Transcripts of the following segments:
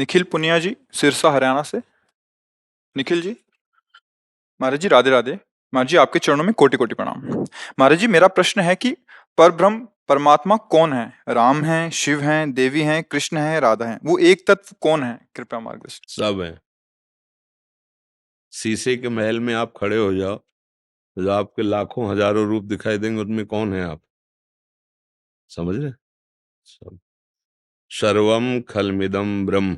निखिल पुनिया जी, सिरसा हरियाणा से। निखिल जी, महाराज जी राधे राधे। महाराज जी आपके चरणों में कोटि कोटि प्रणाम। महाराज जी मेरा प्रश्न है कि परब्रह्म परमात्मा कौन है? राम है, शिव हैं, देवी हैं, कृष्ण है, राधा है, वो एक तत्व कौन है? कृपया मार्गदर्शन। सब है। शीशे के महल में आप खड़े हो जाओ, जो आपके लाखों हजारों रूप दिखाई देंगे, उनमें कौन है आप? समझ रहे? सब। सर्वम खलमिदम ब्रह्म,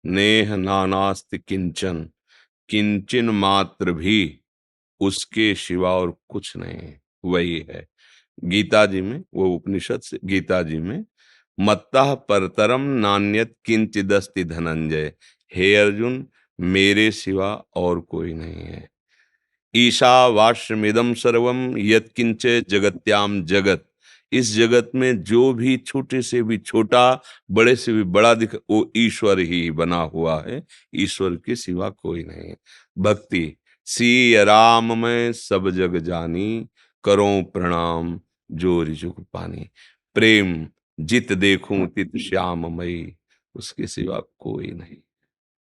नेह नानास्ति किंचन, किंचन मात्र भी उसके सिवा और कुछ नहीं है। वही है। गीता जी में, वो उपनिषद से गीता जी में, मत्तः परतरम नान्यत किंचिदस्ति धनंजय, हे अर्जुन, मेरे सिवा और कोई नहीं है। ईशावास्यमिदं सर्वम यत्किंच जगत्याम जगत, इस जगत में जो भी छोटे से भी छोटा, बड़े से भी बड़ा दिख, वो ईश्वर ही बना हुआ है। ईश्वर के सिवा कोई नहीं है। भक्ति सी राम में सब जग जानी, करो प्रणाम जो रिजुक पानी। प्रेम जित देखूं तित श्याममयी, उसके सिवा कोई नहीं।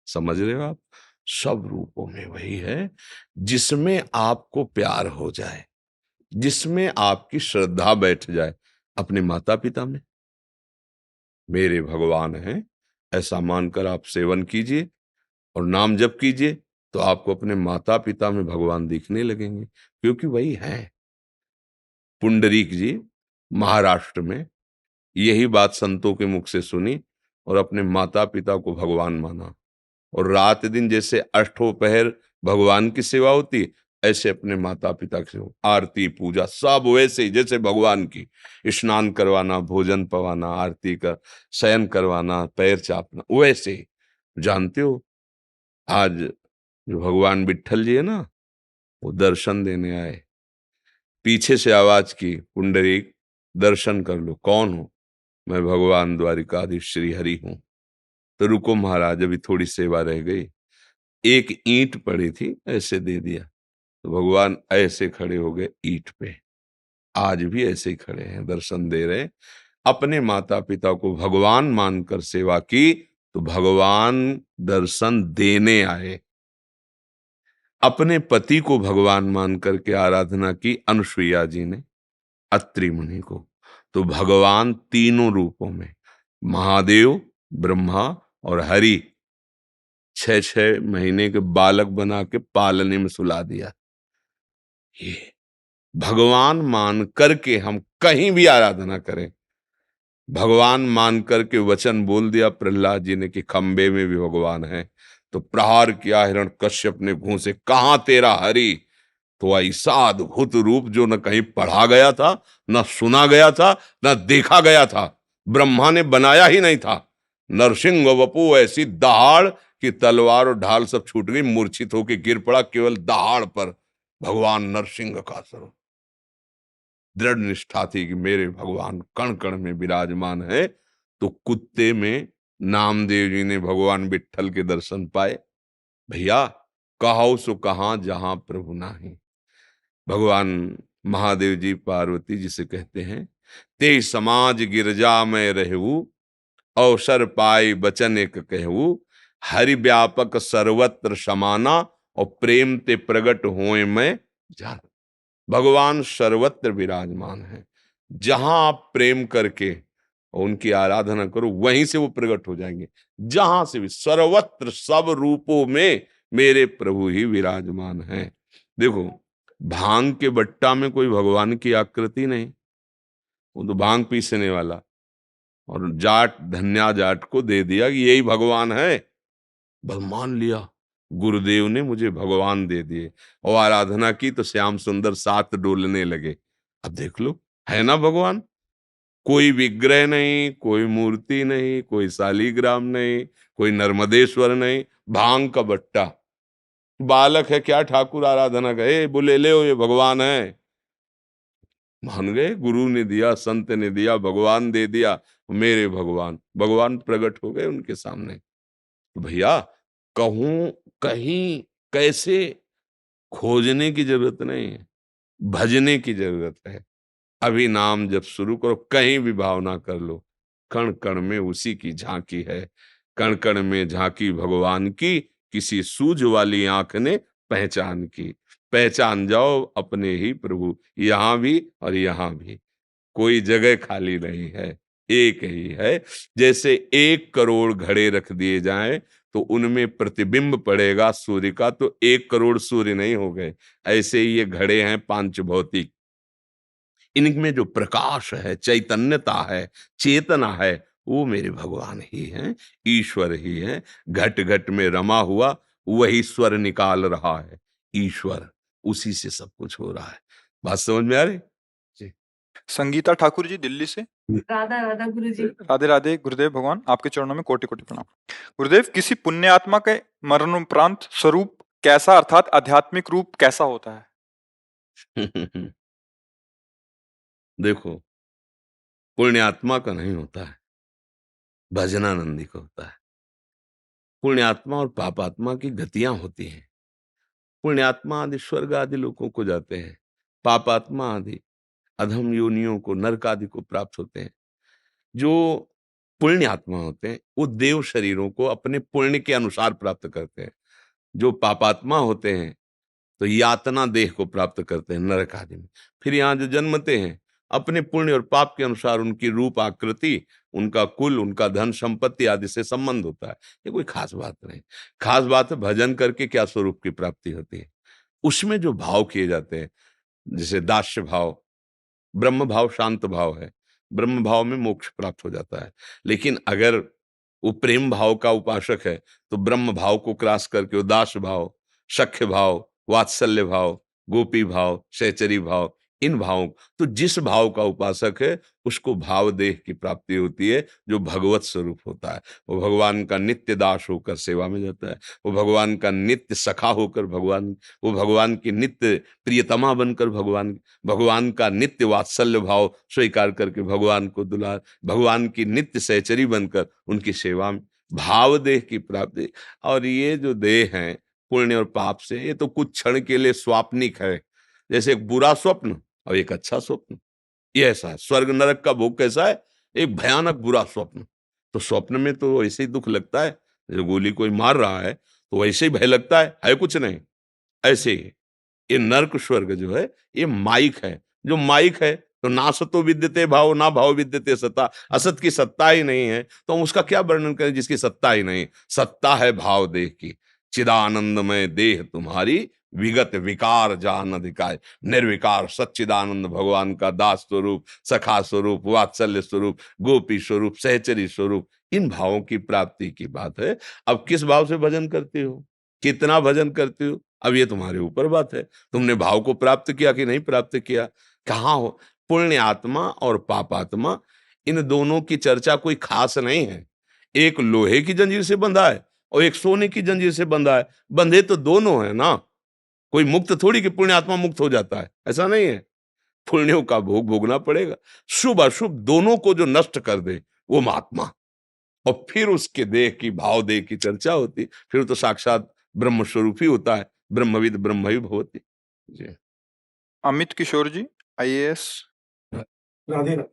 समझ रहे हो आप? सब रूपों में वही है जिसमें आपको प्यार हो जाए, जिसमें आपकी श्रद्धा बैठ जाए। अपने माता पिता में मेरे भगवान हैं, ऐसा मानकर आप सेवन कीजिए और नाम जप कीजिए, तो आपको अपने माता पिता में भगवान दिखने लगेंगे, क्योंकि वही है। पुंडरीक जी महाराष्ट्र में यही बात संतों के मुख से सुनी और अपने माता पिता को भगवान माना। और रात दिन जैसे अष्टों पहर भगवान की सेवा होती, ऐसे अपने माता पिता की सेवा, आरती पूजा सब वैसे ही जैसे भगवान की। स्नान करवाना, भोजन पवाना, आरती का शयन करवाना, पैर चापना, वैसे ही। जानते हो, आज जो भगवान विट्ठल जी है ना, वो दर्शन देने आए। पीछे से आवाज की, पुंडरीक दर्शन कर लो। कौन हो? मैं भगवान द्वारिकाधीश श्री हरि हूं। तो रुको महाराज, अभी थोड़ी सेवा रह गई। एक ईंट पड़ी थी, ऐसे दे दिया, तो भगवान ऐसे खड़े हो गए ईंट पे। आज भी ऐसे ही खड़े हैं, दर्शन दे रहे। अपने माता पिता को भगवान मानकर सेवा की, तो भगवान दर्शन देने आए। अपने पति को भगवान मान करके आराधना की अनुसुईया जी ने, अत्रि मुनि को, तो भगवान तीनों रूपों में, महादेव, ब्रह्मा और हरि, 6 6 महीने के बालक बना के पालने में सुला दिया। ये भगवान मान करके हम कहीं भी आराधना करें। भगवान मान करके वचन बोल दिया प्रहलाद जी ने कि खंबे में भी भगवान है, तो प्रहार किया हिरण्यकश्यप ने घूं से, कहां तेरा हरि? तो ऐसा अद्भुत रूप जो न कहीं पढ़ा गया था, न सुना गया था, न देखा गया था। ब्रह्मा ने बनाया ही नहीं था। नरसिंह वपु, ऐसी दहाड़ कि तलवार और ढाल सब छूट गई, मूर्छित होकर गिर पड़ा केवल दहाड़ पर। भगवान नरसिंह का स्वरूप, दृढ़ निष्ठा थी कि मेरे भगवान कण कण में विराजमान है। तो कुत्ते में नामदेव जी ने भगवान विट्ठल के दर्शन पाए। भैया, कहो सो कहां जहां प्रभु नाही। भगवान महादेव जी पार्वती जी से कहते हैं, ते समाज गिरजा में रहू, अवसर पाए बचन एक कहू, हरि व्यापक सर्वत्र समाना, और प्रेम ते प्रगट होए मैं जान। भगवान सर्वत्र विराजमान है। जहां आप प्रेम करके उनकी आराधना करो, वहीं से वो प्रकट हो जाएंगे। जहां से भी, सर्वत्र सब रूपों में मेरे प्रभु ही विराजमान हैं। देखो, भांग के बट्टा में कोई भगवान की आकृति नहीं, वो तो भांग पीसने वाला, और जाट धन्या जाट को दे दिया कि यही भगवान है। बस मान लिया, गुरुदेव ने मुझे भगवान दे दिए, और आराधना की तो श्याम सुंदर साथ डोलने लगे। अब देख लो, है ना भगवान। कोई विग्रह नहीं, कोई मूर्ति नहीं, कोई शालीग्राम नहीं, कोई नर्मदेश्वर नहीं, भांग का बट्टा। बालक है क्या ठाकुर आराधना गए, बोले ले हो ये भगवान है। मान गए, गुरु ने दिया, संत ने दिया, भगवान दे दिया, मेरे भगवान। भगवान प्रकट हो गए उनके सामने। तो भैया, कहूं कहीं कैसे, खोजने की जरूरत नहीं है, भजने की जरूरत है। अभी नाम जब शुरू करो, कहीं भी भावना कर लो, कण कण में उसी की झांकी है। कण कण में झांकी भगवान की, किसी सूझ वाली आंख ने पहचान की। पहचान जाओ अपने ही प्रभु, यहां भी और यहां भी कोई जगह खाली नहीं है, एक ही है। जैसे 1 करोड़ घड़े रख दिए जाएं तो उनमें प्रतिबिंब पड़ेगा सूर्य का, तो 1 करोड़ सूर्य नहीं हो गए। ऐसे ही ये घड़े हैं पांच भौतिक, इनमें जो प्रकाश है, चैतन्यता है, चेतना है, वो मेरे भगवान ही हैं, ईश्वर ही हैं। घट घट में रमा हुआ वही स्वर निकाल रहा है, ईश्वर, उसी से सब कुछ हो रहा है। बात समझ में आ रही जी? संगीता ठाकुर जी दिल्ली से। राधा राधा गुरु जी। राधे राधे गुरुदेव भगवान, आपके चरणों में कोटि कोटि प्रणाम। गुरुदेव, किसी पुण्य आत्मा के मरणोपरांत स्वरूप कैसा, अर्थात आध्यात्मिक रूप कैसा होता है? देखो, पुण्यात्मा का नहीं होता है, भजनानंदी का होता है। पुण्यात्मा और पापात्मा की गतियां होती हैं। पुण्यात्मा आदि स्वर्ग आदि लोकों को जाते हैं, पापात्मा आदि अधम योनियों को, नरक आदि को प्राप्त होते हैं। जो पुण्य आत्मा होते हैं वो देव शरीरों को अपने पुण्य के अनुसार प्राप्त करते हैं। जो पापात्मा होते हैं तो यातना देह को प्राप्त करते हैं नरक आदि में। फिर यहाँ जो जन्मते हैं अपने पुण्य और पाप के अनुसार उनकी रूप आकृति, उनका कुल, उनका धन संपत्ति आदि से संबंध होता है। ये कोई खास बात नहीं। खास बात है भजन करके क्या स्वरूप की प्राप्ति होती है। उसमें जो भाव किए जाते हैं, जैसे दास्य भाव, ब्रह्म भाव शांत भाव है, ब्रह्म भाव में मोक्ष प्राप्त हो जाता है। लेकिन अगर वो प्रेम भाव का उपासक है तो ब्रह्म भाव को क्रॉस करके वो दास भाव, सख्य भाव, वात्सल्य भाव, गोपी भाव, सहचरी भाव, इन भावों, तो जिस भाव का उपासक है उसको भाव देह की प्राप्ति होती है, जो भगवत स्वरूप होता है। वो भगवान का नित्य दास होकर सेवा में जाता है, वो भगवान का नित्य सखा होकर भगवान, वो भगवान की नित्य प्रियतमा बनकर भगवान का नित्य वात्सल्य भाव स्वीकार करके भगवान को दुलार, भगवान की नित्य सहचरी बनकर उनकी सेवा में भाव देह की प्राप्ति। और ये जो देह है पुण्य और पाप से, ये तो कुछ क्षण के लिए स्वाप्निक है। जैसे एक बुरा स्वप्न और एक अच्छा स्वप्न, ये ऐसा है। स्वर्ग नरक का भोग कैसा है? एक भयानक बुरा स्वप्न। तो स्वप्न में तो ऐसे ही दुख लगता है, जैसे गोली कोई मार रहा है तो वैसे ही भय लगता है कुछ नहीं। ऐसे ही ये नर्क स्वर्ग जो है ये माइक है। जो माइक है तो ना सतो विद्यते भाव, ना भाव विद्यते सत्ता। असत की सत्ता ही नहीं है तो हम उसका क्या वर्णन करें जिसकी सत्ता ही नहीं। सत्ता है भाव देह की। चिदानंदमय देह तुम्हारी, विगत विकार जान अधिकाय। निर्विकार सच्चिदानंद भगवान का दास स्वरूप, सखा स्वरूप, वात्सल्य स्वरूप, गोपी स्वरूप, सहचरी स्वरूप, इन भावों की प्राप्ति की बात है। अब किस भाव से भजन करते हो, कितना भजन करते हो, अब ये तुम्हारे ऊपर बात है। तुमने भाव को प्राप्त किया कि नहीं प्राप्त किया। कहाँ हो पुण्य आत्मा और पापात्मा, इन दोनों की चर्चा कोई खास नहीं है। एक लोहे की जंजीर से बंधा है और एक सोने की जंजीर से बंधा है। बंधे तो दोनों है ना। कोई मुक्त थोड़ी कि पुण्य आत्मा मुक्त हो जाता है, ऐसा नहीं है। पुण्यों का भोग भोगना पड़ेगा। शुभ अशुभ दोनों को जो नष्ट कर दे वो महात्मा। और फिर उसके देह की, भाव देह की चर्चा होती, फिर तो साक्षात ब्रह्म स्वरूप ही होता है। ब्रह्मविद ब्रह्म ही भवति जी। अमित किशोर जी, आईएएस। राधे राधे।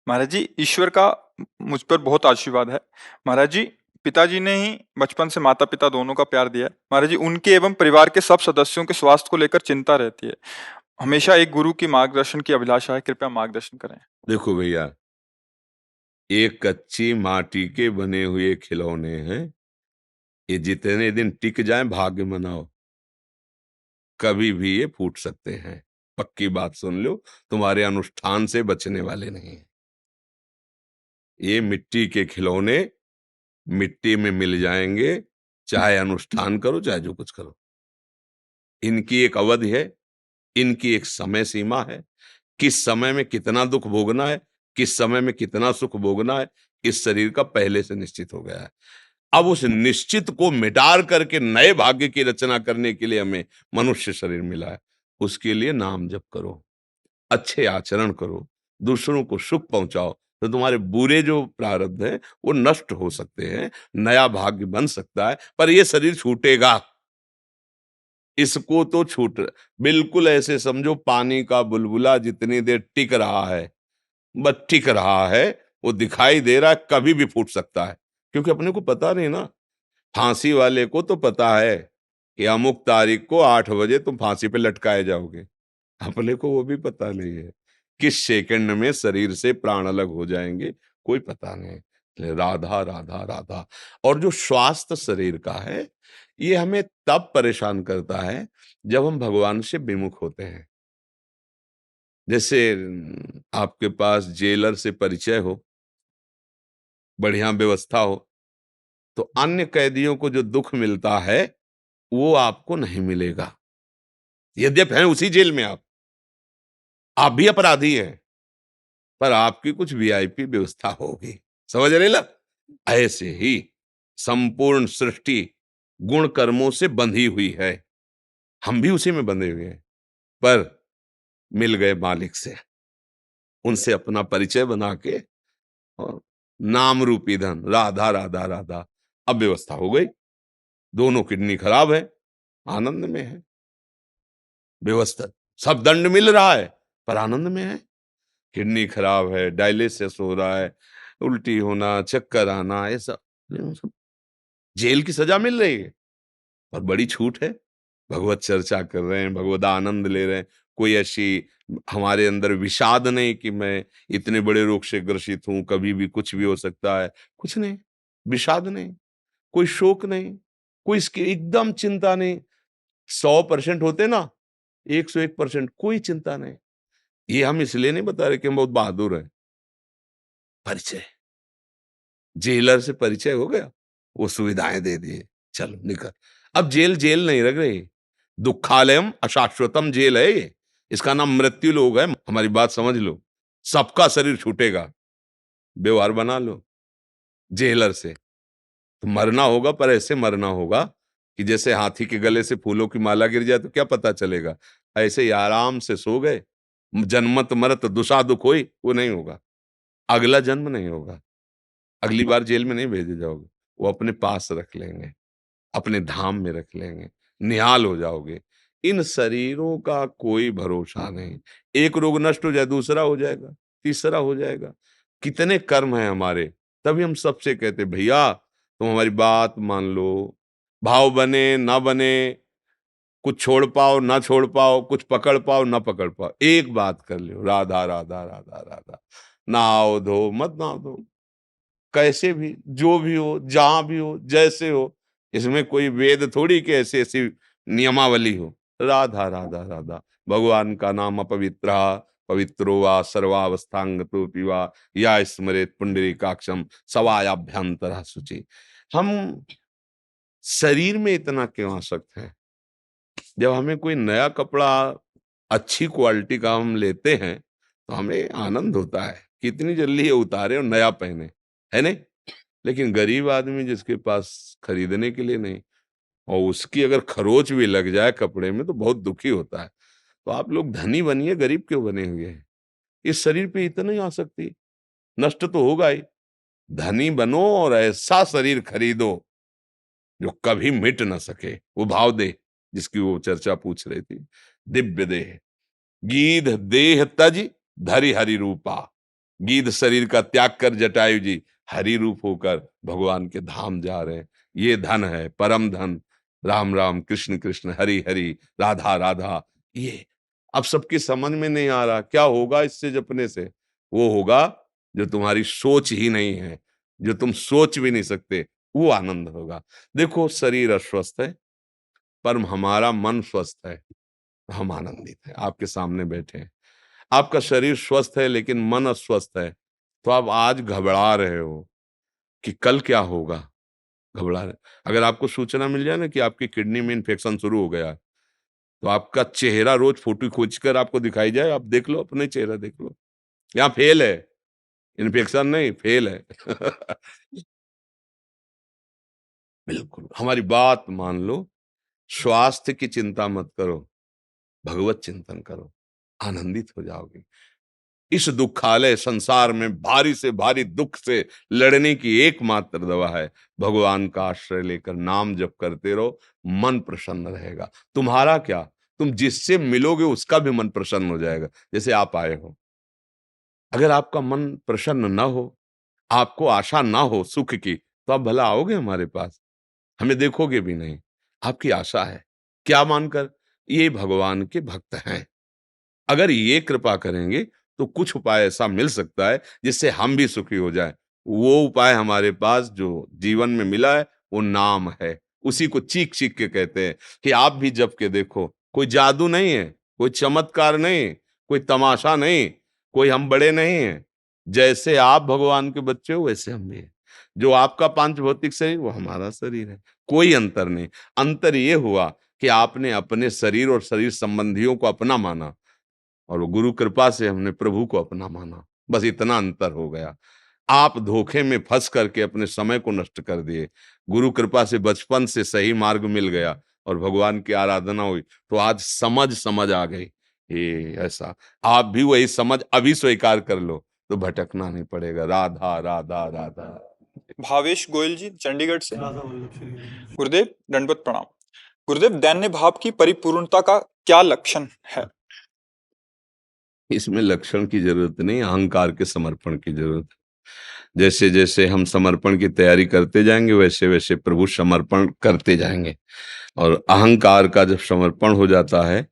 महाराज जी, ईश्वर का मुझ पर बहुत आशीर्वाद है। महाराज जी, पिताजी ने ही बचपन से माता पिता दोनों का प्यार दिया है। महाराज जी, उनके एवं परिवार के सब सदस्यों के स्वास्थ्य को लेकर चिंता रहती है। हमेशा एक गुरु की मार्गदर्शन की अभिलाषा है, कृपया मार्गदर्शन करें। देखो भैया, एक कच्ची माटी के बने हुए खिलौने हैं। ये जितने दिन टिक जाएं भाग्य मनाओ, कभी भी ये फूट सकते हैं। पक्की बात सुन लो, तुम्हारे अनुष्ठान से बचने वाले नहीं हैं। ये मिट्टी के खिलौने मिट्टी में मिल जाएंगे, चाहे अनुष्ठान करो चाहे जो कुछ करो। इनकी एक अवधि है, इनकी एक समय सीमा है। किस समय में कितना दुख भोगना है, किस समय में कितना सुख भोगना है, इस शरीर का पहले से निश्चित हो गया है। अब उस निश्चित को मिटार करके नए भाग्य की रचना करने के लिए हमें मनुष्य शरीर मिला है। उसके लिए नाम जप करो, अच्छे आचरण करो, दूसरों को सुख पहुंचाओ, तो तुम्हारे बुरे जो प्रारब्ध हैं वो नष्ट हो सकते हैं, नया भाग्य बन सकता है। पर ये शरीर छूटेगा, इसको तो छूट, बिल्कुल ऐसे समझो पानी का बुलबुला जितनी देर टिक रहा है, बस टिक रहा है, वो दिखाई दे रहा है, कभी भी फूट सकता है। क्योंकि अपने को पता नहीं ना। फांसी वाले को तो पता है कि अमुक तारीख को 8 बजे तुम फांसी पे लटकाए जाओगे। अपने को वो भी पता नहीं है किस सेकंड में शरीर से प्राण अलग हो जाएंगे, कोई पता नहीं। राधा राधा राधा। और जो स्वास्थ्य शरीर का है, ये हमें तब परेशान करता है जब हम भगवान से विमुख होते हैं। जैसे आपके पास जेलर से परिचय हो, बढ़िया व्यवस्था हो, तो अन्य कैदियों को जो दुख मिलता है वो आपको नहीं मिलेगा। यद्यपि हैं उसी जेल में आप भी अपराधी हैं, पर आपकी कुछ वीआईपी व्यवस्था होगी। समझ रहे ना? ऐसे ही संपूर्ण सृष्टि गुण कर्मों से बंधी हुई है, हम भी उसी में बंधे हुए हैं। पर मिल गए मालिक से, उनसे अपना परिचय बना के और नाम रूपी धन राधा राधा राधा, अब व्यवस्था हो गई। दोनों किडनी खराब है, आनंद में है। व्यवस्था, सब दंड मिल रहा है पर आनंद में है। किडनी खराब है, डायलिसिस हो रहा है, उल्टी होना, चक्कर आना, ये सब जेल की सजा मिल रही है। और बड़ी छूट है, भगवत चर्चा कर रहे हैं, भगवत आनंद ले रहे हैं। कोई ऐसी हमारे अंदर विषाद नहीं कि मैं इतने बड़े रोग से ग्रसित हूं, कभी भी कुछ भी हो सकता है। कुछ नहीं, विषाद नहीं, कोई शोक नहीं, कोई इसकी एकदम चिंता नहीं। 100% होते ना, 101% कोई चिंता नहीं। ये हम इसलिए नहीं बता रहे कि हम बहुत बहादुर हैं। परिचय, जेलर से परिचय हो गया, वो सुविधाएं दे दिए, चलो निकल। अब जेल जेल नहीं रह गई, दुखालयम अशाश्वतम जेल है ये। इसका नाम मृत्यु लोग है। हमारी बात समझ लो, सबका शरीर छूटेगा, व्यवहार बना लो जेलर से। तो मरना होगा, पर ऐसे मरना होगा कि जैसे हाथी के गले से फूलों की माला गिर जाए तो क्या पता चलेगा। ऐसे ही आराम से सो गए, जन्मत मरत दुषा दुख होई, वो नहीं होगा। अगला जन्म नहीं होगा, अगली बार जेल में नहीं भेजे जाओगे, वो अपने पास रख लेंगे, अपने धाम में रख लेंगे, निहाल हो जाओगे। इन शरीरों का कोई भरोसा नहीं। एक रोग नष्ट हो जाए, दूसरा हो जाएगा, तीसरा हो जाएगा। कितने कर्म हैं हमारे। तभी हम सबसे कहते भैया तुम हमारी बात मान लो, भाव बने ना बने, कुछ छोड़ पाओ ना छोड़ पाओ, कुछ पकड़ पाओ ना पकड़ पाओ, एक बात कर लो, राधा राधा राधा राधा। नाव धो मत नाव धो, कैसे भी, जो भी हो, जहां भी हो, जैसे हो, इसमें कोई वेद थोड़ी कि ऐसी ऐसी नियमावली हो। राधा राधा राधा। भगवान का नाम अपवित्र पवित्रो वा सर्वावस्थांगतोऽपि वा या स्मरेत पुंडरीकाक्षम सवायाभ्यंतरः शुचि। हम शरीर में इतना क्यों आसक्त हैं? जब हमें कोई नया कपड़ा अच्छी क्वालिटी का हम लेते हैं तो हमें आनंद होता है, कितनी जल्दी ये उतारे और नया पहने, है नहीं? लेकिन गरीब आदमी जिसके पास खरीदने के लिए नहीं, और उसकी अगर खरोच भी लग जाए कपड़े में तो बहुत दुखी होता है। तो आप लोग धनी बनिए, गरीब क्यों बने हुए हैं? इस शरीर पे इतना ही आसक्ति, नष्ट तो होगा ही। धनी बनो और ऐसा शरीर खरीदो जो कभी मिट ना सके। वो भाव दे जिसकी वो चर्चा पूछ रही थी, दिव्य देह, गीध देह तज धरि हरि रूपा। गीध शरीर का त्याग कर जटायु जी हरि रूप होकर भगवान के धाम जा रहे हैं। ये धन है, परम धन। राम राम, कृष्ण कृष्ण, हरि हरि, राधा राधा। ये अब सबकी समझ में नहीं आ रहा क्या होगा इससे जपने से। वो होगा जो तुम्हारी सोच ही नहीं है, जो तुम सोच भी नहीं सकते, वो आनंद होगा। देखो शरीर अस्वस्थ है पर हमारा मन स्वस्थ है, हम आनंदित हैं, आपके सामने बैठे हैं। आपका शरीर स्वस्थ है लेकिन मन अस्वस्थ है, तो आप आज घबरा रहे हो कि कल क्या होगा, घबरा रहे। अगर आपको सूचना मिल जाए ना कि आपकी किडनी में इन्फेक्शन शुरू हो गया है, तो आपका चेहरा रोज फोटो खींचकर आपको दिखाई जाए, आप देख लो, अपने चेहरा देख लो, यहाँ फेल है, इन्फेक्शन नहीं, फेल है। बिल्कुल, हमारी बात मान लो, स्वास्थ्य की चिंता मत करो, भगवत चिंतन करो, आनंदित हो जाओगे। इस दुखालय संसार में भारी से भारी दुख से लड़ने की एकमात्र दवा है भगवान का आश्रय लेकर नाम जप करते रहो, मन प्रसन्न रहेगा। तुम्हारा क्या, तुम जिससे मिलोगे उसका भी मन प्रसन्न हो जाएगा। जैसे आप आए हो, अगर आपका मन प्रसन्न न हो, आपको आशा ना हो सुख की, तो आप भला आओगे हमारे पास? हमें देखोगे भी नहीं। आपकी आशा है। क्या मानकर? ये भगवान के भक्त हैं। अगर ये कृपा करेंगे तो कुछ उपाय ऐसा मिल सकता है जिससे हम भी सुखी हो जाएं। वो उपाय हमारे पास जो जीवन में मिला है वो नाम है। उसी को चीख चीख के कहते हैं कि आप भी जप के देखो। कोई जादू नहीं है, कोई चमत्कार नहीं, कोई तमाशा नहीं, कोई हम बड़े नहीं हैं। जैसे आप भगवान के बच्चे हो वैसे हम भी हैं। जो आपका पांच भौतिक शरीर वो हमारा शरीर है। कोई अंतर नहीं। अंतर ये हुआ कि आपने अपने शरीर और शरीर संबंधियों को अपना माना और वो गुरु कृपा से हमने प्रभु को अपना माना। बस इतना अंतर हो गया। आप धोखे में फंस करके अपने समय को नष्ट कर दिए। गुरु कृपा से बचपन से सही मार्ग मिल गया और भगवान की आराधना हुई तो आज समझ आ गई। ये ऐसा आप भी वही समझ अभी स्वीकार कर लो तो भटकना नहीं पड़ेगा। राधा राधा राधा। भावेश गोयल जी चंडीगढ़ से। राधा वल्लभ श्री गुरु। गुरुदेव दंडवत प्रणाम। गुरुदेव, दैन्य भाव की परिपूर्णता का क्या लक्षण है? इसमें लक्षण की जरूरत नहीं, अहंकार के समर्पण की जरूरत है। जैसे जैसे हम समर्पण की तैयारी करते जाएंगे वैसे वैसे प्रभु समर्पण करते जाएंगे। और अहंकार का जब समर्पण हो जाता है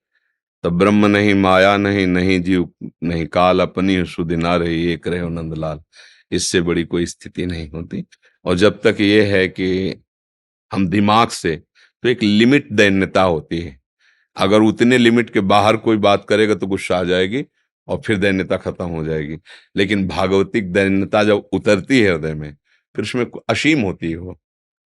तब ब्रह्म नहीं, माया नहीं, नहीं जीव नहीं, काल अपनी सुधि ना रही, एक रहे नंदलाल। इससे बड़ी कोई स्थिति नहीं होती। और जब तक ये है कि हम दिमाग से, तो एक लिमिट दैन्यता होती है। अगर उतने लिमिट के बाहर कोई बात करेगा तो गुस्सा आ जाएगी और फिर दैन्यता खत्म हो जाएगी। लेकिन भागवतिक दैन्यता जब उतरती है हृदय में फिर उसमें असीम होती है। वो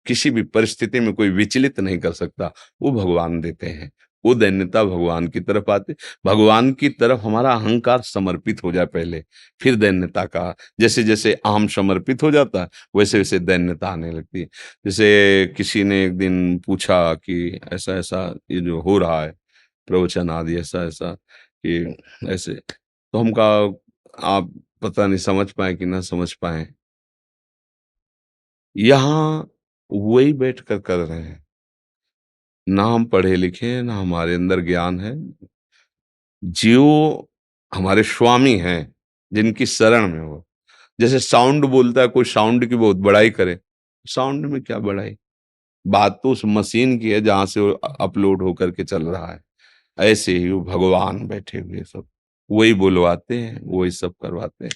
किसी भी परिस्थिति में कोई विचलित नहीं कर सकता। वो भगवान देते हैं। वो दैन्यता भगवान की तरफ आते, भगवान की तरफ हमारा अहंकार समर्पित हो जाए पहले, फिर दैन्यता का जैसे जैसे अहम समर्पित हो जाता है वैसे वैसे दैन्यता आने लगती है। जैसे किसी ने एक दिन पूछा कि ऐसा ऐसा ये जो हो रहा है प्रवचन आदि ऐसा ऐसा कि ऐसे, तो हम कहा आप पता नहीं समझ पाए कि ना समझ पाए, यहाँ वही बैठ कर रहे हैं। ना हम पढ़े लिखे हैं, ना हमारे अंदर ज्ञान है। जो हमारे स्वामी हैं जिनकी शरण में हो, जैसे साउंड बोलता है, कोई साउंड की बहुत बड़ाई करे, साउंड में क्या बड़ाई, बात तो उस मशीन की है जहां से वो अपलोड होकर के चल रहा है। ऐसे ही वो भगवान बैठे हुए सब वही बुलवाते हैं, वही सब करवाते हैं।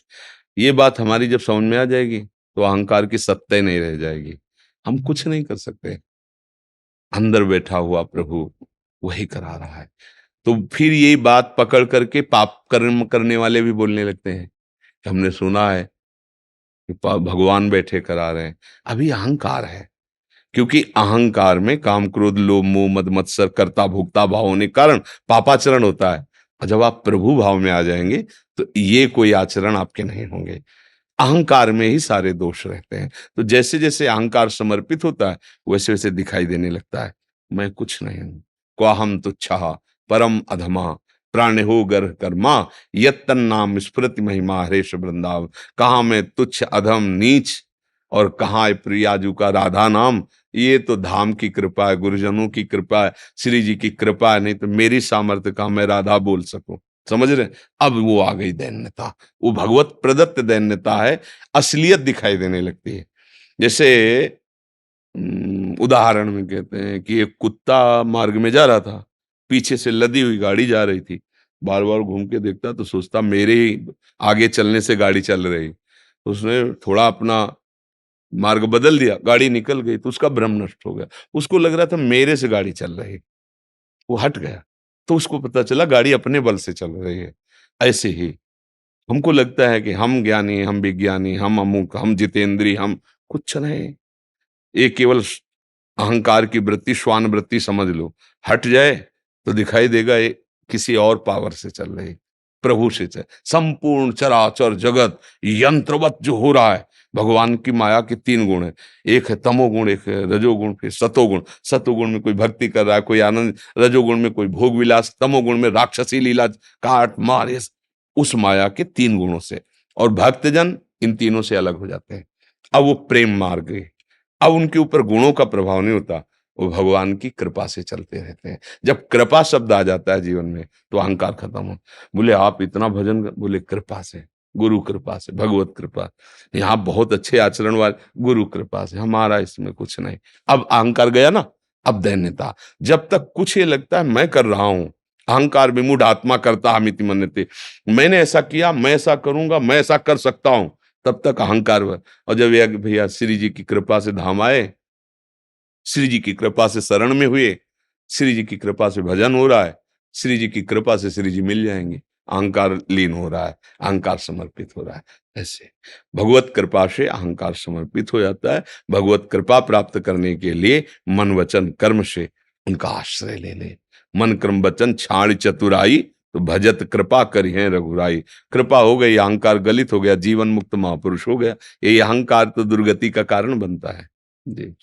ये बात हमारी जब समझ में आ जाएगी तो अहंकार की सत्ता ही नहीं रह जाएगी। हम कुछ नहीं कर सकते। अंदर बैठा हुआ प्रभु वही करा रहा है। तो फिर यही बात पकड़ करके पाप कर्म करने वाले भी बोलने लगते हैं कि हमने सुना है कि भगवान बैठे करा रहे हैं। अभी अहंकार है, क्योंकि अहंकार में काम क्रोध लोभ मोह मद मत्सर कर्ता भोक्ता भाव होने के कारण पापाचरण होता है। और जब आप प्रभु भाव में आ जाएंगे तो ये कोई आचरण आपके नहीं होंगे। अहंकार में ही सारे दोष रहते हैं। तो जैसे जैसे अहंकार समर्पित होता है वैसे वैसे दिखाई देने लगता है मैं कुछ नहीं हूं। क्वाहम तुच्छः परम अधमा प्राण हो गर कर्मा यत्तन नाम स्मृति महिमा हरेश वृंदावन। कहाँ मैं तुच्छ अधम नीच और कहाँ है प्रियाजू का राधा नाम। ये तो धाम की कृपा है, गुरुजनों की कृपा है, श्री जी की कृपा है, नहीं तो मेरी सामर्थ्य का मैं राधा बोल सकूं। समझ रहे? अब वो आ गई दैन्यता, वो भगवत प्रदत्त दैन्यता है। असलियत दिखाई देने लगती है। जैसे उदाहरण में कहते हैं कि एक कुत्ता मार्ग में जा रहा था, पीछे से लदी हुई गाड़ी जा रही थी, बार बार घूम के देखता तो सोचता मेरे ही आगे चलने से गाड़ी चल रही। तो उसने थोड़ा अपना मार्ग बदल दिया, गाड़ी निकल गई तो उसका भ्रम नष्ट हो गया। उसको लग रहा था मेरे से गाड़ी चल रही, वो हट गया तो उसको पता चला गाड़ी अपने बल से चल रही है। ऐसे ही हमको लगता है कि हम ज्ञानी, हम विज्ञानी, हम अमुक, हम जितेंद्री, हम कुछ नहीं। ये केवल अहंकार की वृत्ति, श्वान वृत्ति समझ लो। हट जाए तो दिखाई देगा ये किसी और पावर से चल रही, प्रभु से चल। संपूर्ण चराचर जगत यंत्रवत जो हो रहा है, भगवान की माया के तीन गुण है। एक है तमोगुण, एक है रजोगुण, फिर सतोगुण। सतोगुण में कोई भक्ति कर रहा है, कोई आनंद, रजोगुण में कोई भोग विलास, तमोगुण में राक्षसी लीला काट मार, ये उस माया के तीन गुणों से। और भक्तजन इन तीनों से अलग हो जाते हैं। अब वो प्रेम मार्ग गए, अब उनके ऊपर गुणों का प्रभाव नहीं होता, वो भगवान की कृपा से चलते रहते हैं। जब कृपा शब्द आ जाता है जीवन में तो अहंकार खत्म हो। बोले आप इतना भजन बोले कृपा से। गुरु कृपा से, भगवत कृपा। यहाँ बहुत अच्छे आचरण वाले, गुरु कृपा से, हमारा इसमें कुछ नहीं। अब अहंकार गया ना, अब दैन्यता। जब तक कुछ ये लगता है मैं कर रहा हूं, अहंकार विमूढ़ आत्मा करता हमिति मन्यते, मैंने ऐसा किया, मैं ऐसा करूंगा, मैं ऐसा कर सकता हूं, तब तक अहंकार। और जब ये भैया श्री जी की कृपा से धाम आए, श्री जी की कृपा से शरण में हुए, श्री जी की कृपा से भजन हो रहा है, श्री जी की कृपा से श्री जी मिल जाएंगे, अहंकार लीन हो रहा है, अहंकार समर्पित हो रहा है। ऐसे भगवत कृपा से अहंकार समर्पित हो जाता है। भगवत कृपा प्राप्त करने के लिए मन वचन कर्म से उनका आश्रय ले ले। मन क्रम वचन छाड़ चतुराई, तो भजत कृपा करी है रघुराई। कृपा हो गई, अहंकार गलित हो गया, जीवन मुक्त महापुरुष हो गया। ये अहंकार तो दुर्गति का कारण बनता है जी।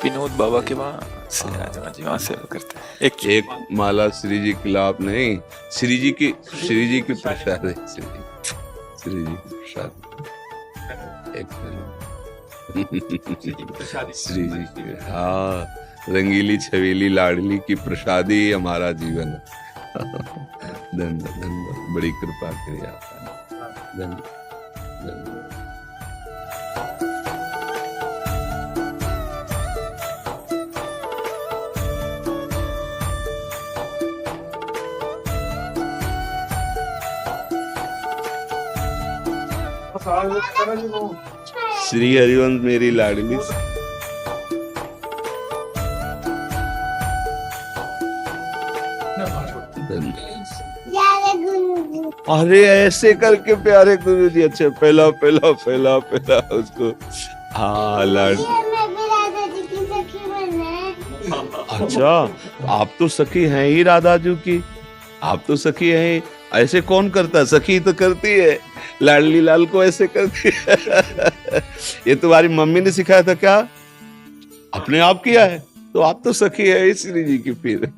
विनोद बाबा के वहाँ से राजमा जी वहाँ सेवा करते हैं। एक माला श्री जी के लाभ नहीं, श्री जी की प्रसाद है, श्री जी की प्रसाद। एक श्री जी की, हाँ, रंगीली छवेली लाडली की प्रसादी हमारा जीवन। धन धन, बड़ी कृपा करिए आपका। धन धन। श्री हरिवंश मेरी लाडली। अरे ऐसे करके प्यारे गुरु जी, अच्छा पहला पहला पहला पहला उसको, हाँ लाड। अच्छा, आप तो सखी हैं ही राधा जी की, आप तो सखी हैं। ऐसे कौन करता है? सखी तो करती है, लाडली लाल को ऐसे करती है। ये तुम्हारी मम्मी ने सिखाया था क्या? अपने आप किया है? तो आप तो सखी है श्री जी की फिर।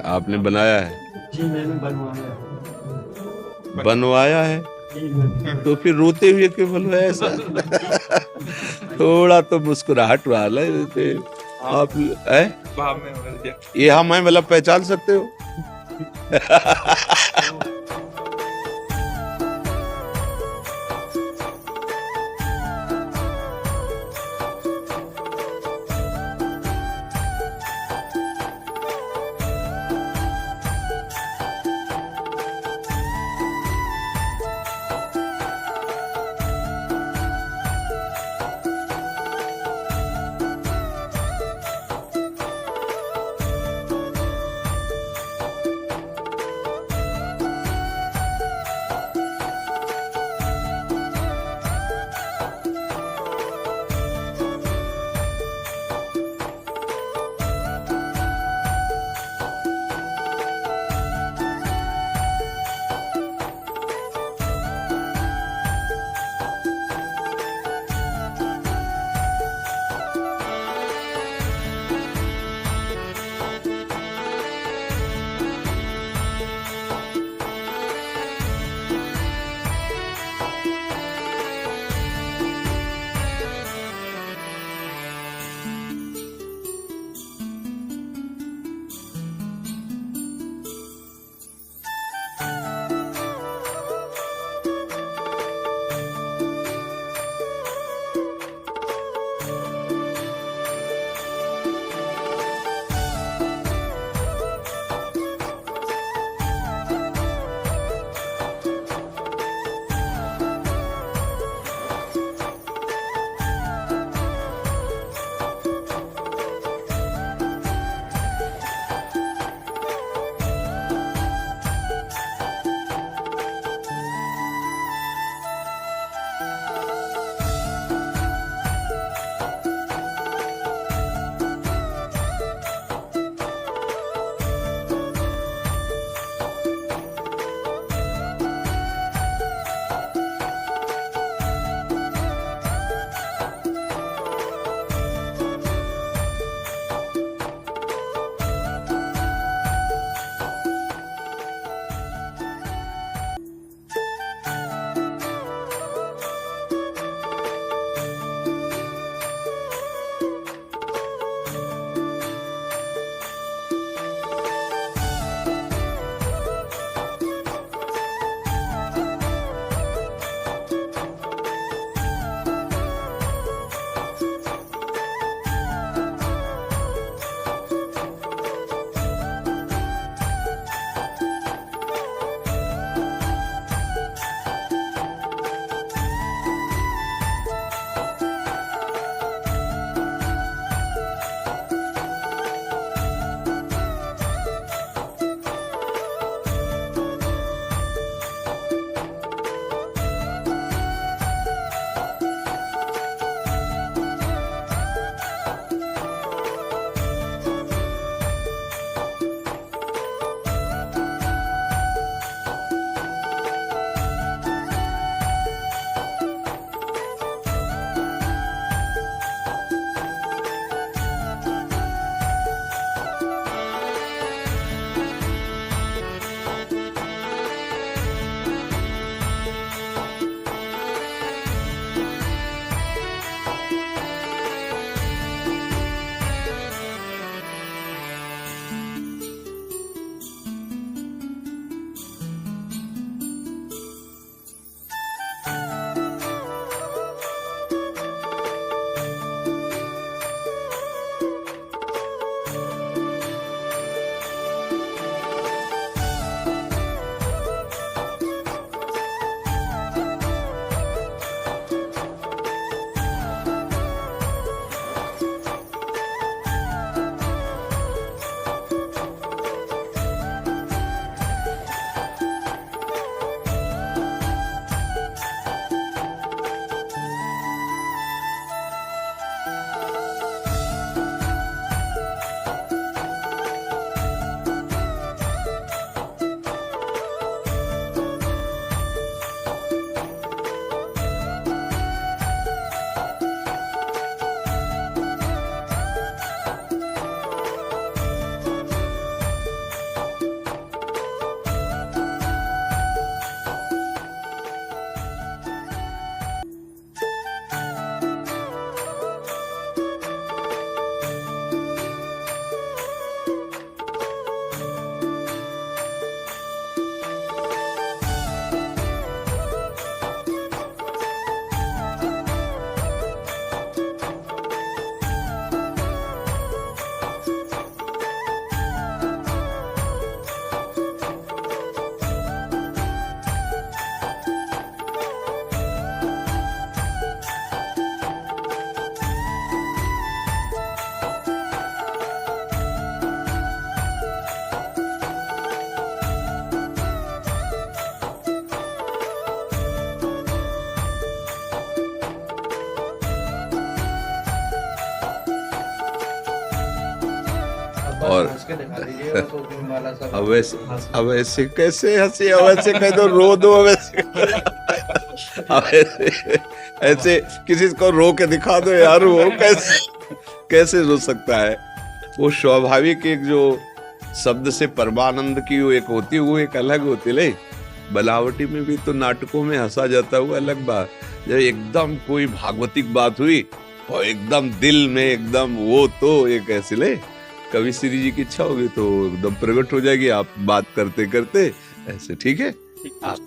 आपने बनाया है? जी मैंने बनवाया बनवाया है? जी मैंने तो फिर रोते हुए क्यों बनवाया ऐसा? थोड़ा तो मुस्कुराहट वाला है आप है? भाव में उतर दिया। ये हम हैं, मतलब पहचान सकते हो? अब ऐसे कैसे हंसी, अब ऐसे कह दो रो दो, अब ऐसे अब ऐसे किसी को रो के दिखा दो यार, वो कैसे रो सकता है। वो स्वाभाविक एक जो शब्द से परमानंद की वो एक होती है, वो एक अलग होती ले। बनावटी में भी तो नाटकों में हंसा जाता है, वो अलग बात। जब एकदम कोई भागवतिक बात हुई और एकदम दिल में एकदम वो, तो एक ऐसे ले कवि श्री जी की इच्छा होगी तो एकदम प्रकट हो जाएगी, आप बात करते करते ऐसे। ठीक है आप